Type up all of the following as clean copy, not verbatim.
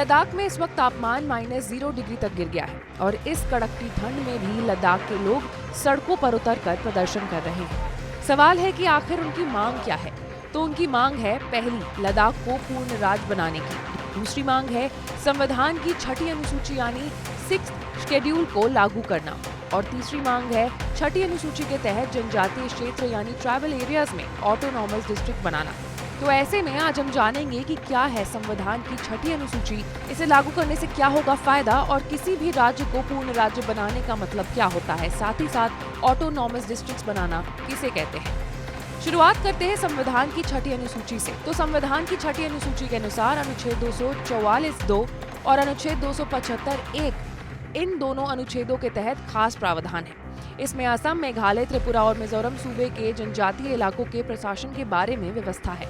लद्दाख में इस वक्त तापमान -0 डिग्री तक गिर गया है और इस कड़कती ठंड में भी लद्दाख के लोग सड़कों पर उतरकर प्रदर्शन कर रहे हैं। सवाल है कि आखिर उनकी मांग क्या है? तो उनकी मांग है, पहली, लद्दाख को पूर्ण राज्य बनाने की। दूसरी मांग है संविधान की छठी अनुसूची यानी 6th शेड्यूल को लागू करना। और तीसरी मांग है छठी अनुसूची के तहत जनजातीय क्षेत्र यानी ट्राइबल एरियाज में ऑटोनॉमस डिस्ट्रिक्ट बनाना। तो ऐसे में आज हम जानेंगे कि क्या है संविधान की छठी अनुसूची, इसे लागू करने से क्या होगा फायदा और किसी भी राज्य को पूर्ण राज्य बनाने का मतलब क्या होता है, साथ ही साथ ऑटोनॉमस डिस्ट्रिक्ट्स बनाना किसे कहते हैं। शुरुआत करते हैं संविधान की छठी अनुसूची से। तो संविधान की छठी अनुसूची के अनुसार अनुच्छेद 244(2) और अनुच्छेद 275(1) इन दोनों अनुच्छेदों के तहत खास प्रावधान है। इसमें असम, मेघालय, त्रिपुरा और मिजोरम सूबे के जनजातीय इलाकों के प्रशासन के बारे में व्यवस्था है।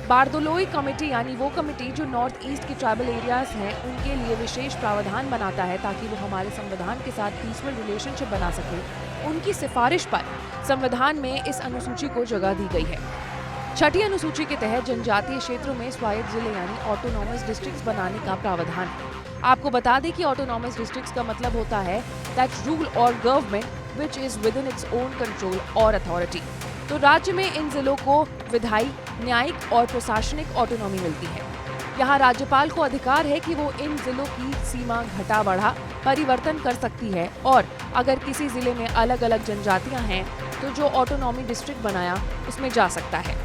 बारदोलोई कमेटी यानी वो कमेटी जो नॉर्थ ईस्ट के ट्राइबल एरियाज हैं उनके लिए विशेष प्रावधान बनाता है ताकि वो हमारे संविधान के साथ पीसफुल रिलेशनशिप बना सके। उनकी सिफारिश पर संविधान में इस अनुसूची को जगह दी गई है। छठी अनुसूची के तहत जनजातीय क्षेत्रों में स्वायत्त जिले यानी ऑटोनॉमस डिस्ट्रिक्ट्स बनाने का प्रावधान है। आपको बता दें कि ऑटोनॉमस डिस्ट्रिक्ट्स का मतलब होता है दैट रूल और government which is within its own control और अथॉरिटी। तो राज्य में इन जिलों को विधायी, न्यायिक और प्रशासनिक ऑटोनॉमी मिलती है। यहाँ राज्यपाल को अधिकार है कि वो इन जिलों की सीमा घटा बढ़ा परिवर्तन कर सकती है और अगर किसी जिले में अलग अलग जनजातियां हैं तो जो ऑटोनॉमी डिस्ट्रिक्ट बनाया उसमें जा सकता है।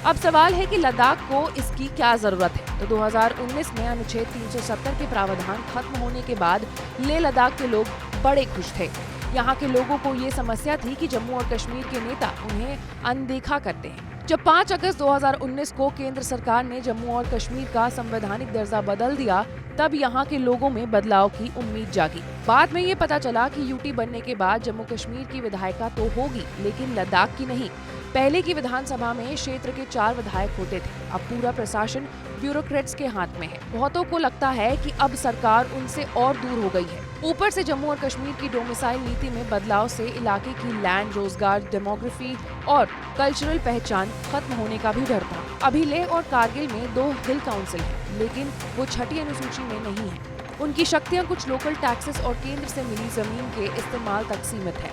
अब सवाल है कि लद्दाख को इसकी क्या जरूरत है। तो 2019 में अनुच्छेद 370 के प्रावधान खत्म होने के बाद लेह लद्दाख के लोग बड़े खुश थे। यहाँ के लोगों को ये समस्या थी कि जम्मू और कश्मीर के नेता उन्हें अनदेखा करते हैं। जब 5 अगस्त 2019 को केंद्र सरकार ने जम्मू और कश्मीर का संवैधानिक दर्जा बदल दिया, तब यहाँ के लोगों में बदलाव की उम्मीद जागी। बाद में ये पता चला कि यूटी बनने के बाद जम्मू कश्मीर की विधायिका तो होगी लेकिन लद्दाख की नहीं। पहले की विधानसभा में क्षेत्र के 4 विधायक होते थे। अब पूरा प्रशासन ब्यूरोक्रेट्स के हाथ में है। बहुतों को लगता है कि अब सरकार उनसे और दूर हो गई है। ऊपर से जम्मू और कश्मीर की डोमिसाइल नीति में बदलाव से इलाके की लैंड, रोजगार, डेमोग्राफी और कल्चरल पहचान खत्म होने का भी डर था। अभी लेह और कारगिल में 2 हिल काउंसिल हैं, लेकिन वो छठी अनुसूची में नहीं है। उनकी शक्तियां कुछ लोकल टैक्सेस और केंद्र से मिली जमीन के इस्तेमाल तक सीमित है।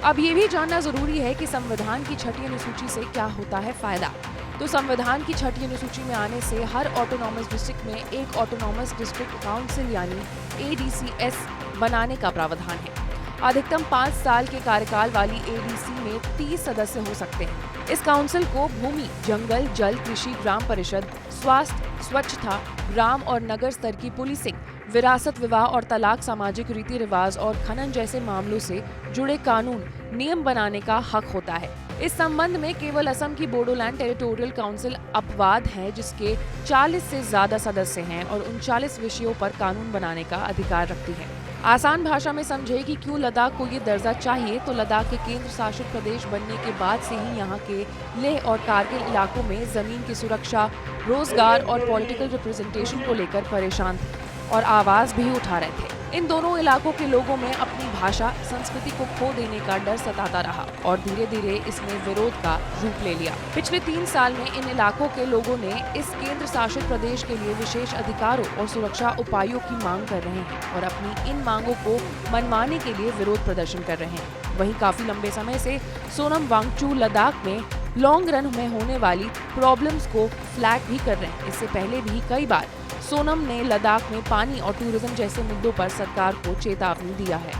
अब ये भी जानना जरूरी है कि संविधान की छठी अनुसूची से क्या होता है फायदा। तो संविधान की छठी अनुसूची में आने से हर ऑटोनॉमस डिस्ट्रिक्ट में एक ऑटोनॉमस डिस्ट्रिक्ट काउंसिल यानी ADCS बनाने का प्रावधान है। अधिकतम 5 साल के कार्यकाल वाली ADC में 30 सदस्य हो सकते हैं। इस काउंसिल को भूमि, जंगल, जल, कृषि, ग्राम परिषद, स्वास्थ्य, स्वच्छता, ग्राम और नगर स्तर की पुलिसिंग, विरासत, विवाह और तलाक, सामाजिक रीति रिवाज और खनन जैसे मामलों से जुड़े कानून, नियम बनाने का हक होता है। इस संबंध में केवल असम की बोडोलैंड टेरिटोरियल काउंसिल अपवाद है जिसके 40 से ज्यादा सदस्य हैं और 39 विषयों पर कानून बनाने का अधिकार रखती है। आसान भाषा में समझे कि क्यों लद्दाख को ये दर्जा चाहिए, तो लद्दाख के केंद्र शासित प्रदेश बनने के बाद से ही यहाँ के लेह और कारगिल इलाकों में जमीन की सुरक्षा, रोजगार और पॉलिटिकल रिप्रेजेंटेशन को लेकर परेशान थे और आवाज भी उठा रहे थे। इन दोनों इलाकों के लोगों में अपनी भाषा, संस्कृति को खो देने का डर सताता रहा और धीरे धीरे इसने विरोध का रूप ले लिया। पिछले 3 साल में इन इलाकों के लोगों ने इस केंद्र शासित प्रदेश के लिए विशेष अधिकारों और सुरक्षा उपायों की मांग कर रहे हैं और अपनी इन मांगों को मनवाने के लिए विरोध प्रदर्शन कर रहे हैं। वहीं काफी लंबे समय से सोनम वांगचू लद्दाख में लॉन्ग रन में होने वाली प्रॉब्लम्स को फ्लैग भी कर रहे हैं। इससे पहले भी कई बार सोनम ने लद्दाख में पानी और टूरिज्म जैसे मुद्दों पर सरकार को चेतावनी दिया है।